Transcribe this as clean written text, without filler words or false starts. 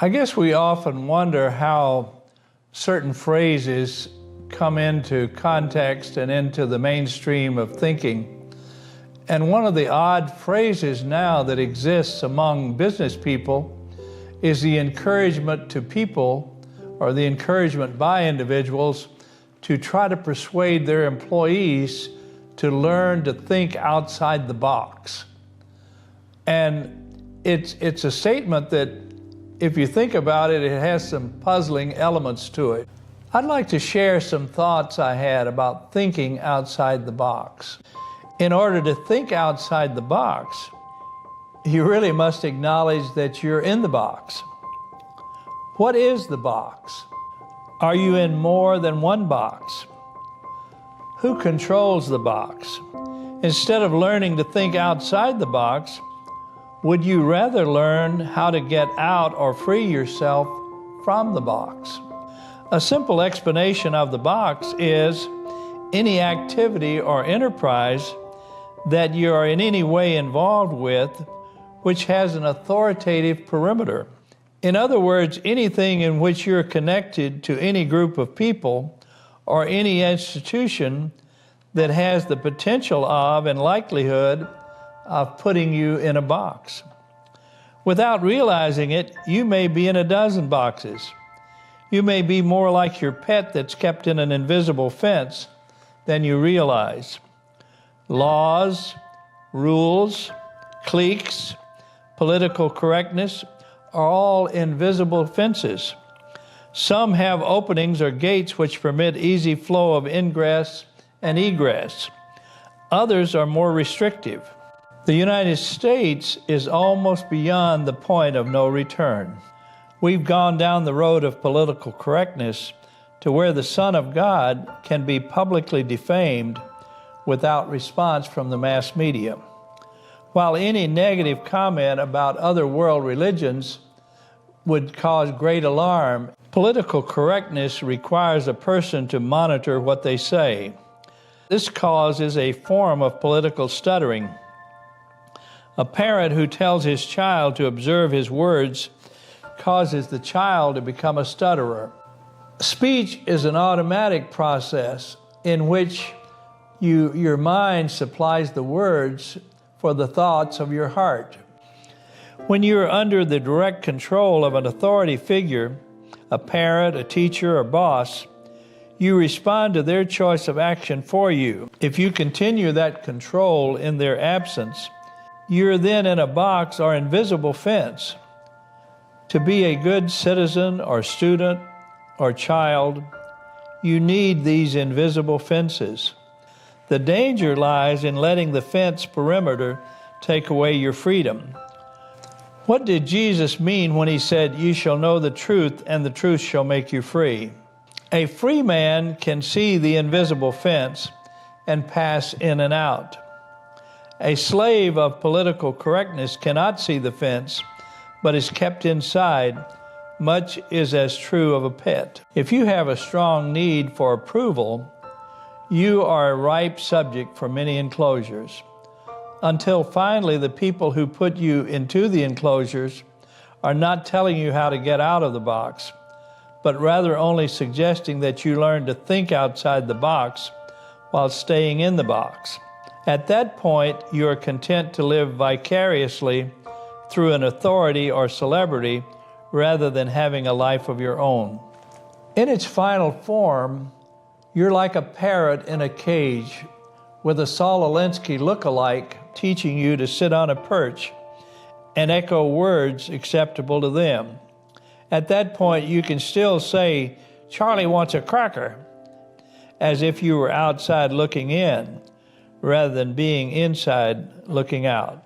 I guess we often wonder how certain phrases come into context and into the mainstream of thinking. And one of the odd phrases now that exists among business people is the encouragement to people, or the encouragement by individuals, to try to persuade their employees to learn to think outside the box. And it's a statement that, if you think about it, it has some puzzling elements to it. I'd like to share some thoughts I had about thinking outside the box. In order to think outside the box, you really must acknowledge that you're in the box. What is the box? Are you in more than one box? Who controls the box? Instead of learning to think outside the box, would you rather learn how to get out or free yourself from the box? A simple explanation of the box is any activity or enterprise that you are in any way involved with which has an authoritative perimeter. In other words, anything in which you're connected to any group of people or any institution that has the potential of and likelihood of putting you in a box. Without realizing it, you may be in a dozen boxes. You may be more like your pet that's kept in an invisible fence than you realize. Laws, rules, cliques, political correctness are all invisible fences. Some have openings or gates which permit easy flow of ingress and egress. Others are more restrictive. The United States is almost beyond the point of no return. We've gone down the road of political correctness to where the Son of God can be publicly defamed without response from the mass media. While any negative comment about other world religions would cause great alarm, political correctness requires a person to monitor what they say. This causes a form of political stuttering. A parent who tells his child to observe his words causes the child to become a stutterer. Speech is an automatic process in which your mind supplies the words for the thoughts of your heart. When you're under the direct control of an authority figure, a parent, a teacher, or boss, you respond to their choice of action for you. If you continue that control in their absence, you're then in a box or invisible fence. To be a good citizen or student or child, you need these invisible fences. The danger lies in letting the fence perimeter take away your freedom. What did Jesus mean when he said, "You shall know the truth, and the truth shall make you free"? A free man can see the invisible fence and pass in and out. A slave of political correctness cannot see the fence, but is kept inside. Much is as true of a pet. If you have a strong need for approval, you are a ripe subject for many enclosures, until finally the people who put you into the enclosures are not telling you how to get out of the box, but rather only suggesting that you learn to think outside the box while staying in the box. At that point, you are content to live vicariously through an authority or celebrity rather than having a life of your own. In its final form, you're like a parrot in a cage with a Saul Alinsky look-alike teaching you to sit on a perch and echo words acceptable to them. At that point, you can still say, "Charlie wants a cracker," as if you were outside looking in, rather than being inside looking out.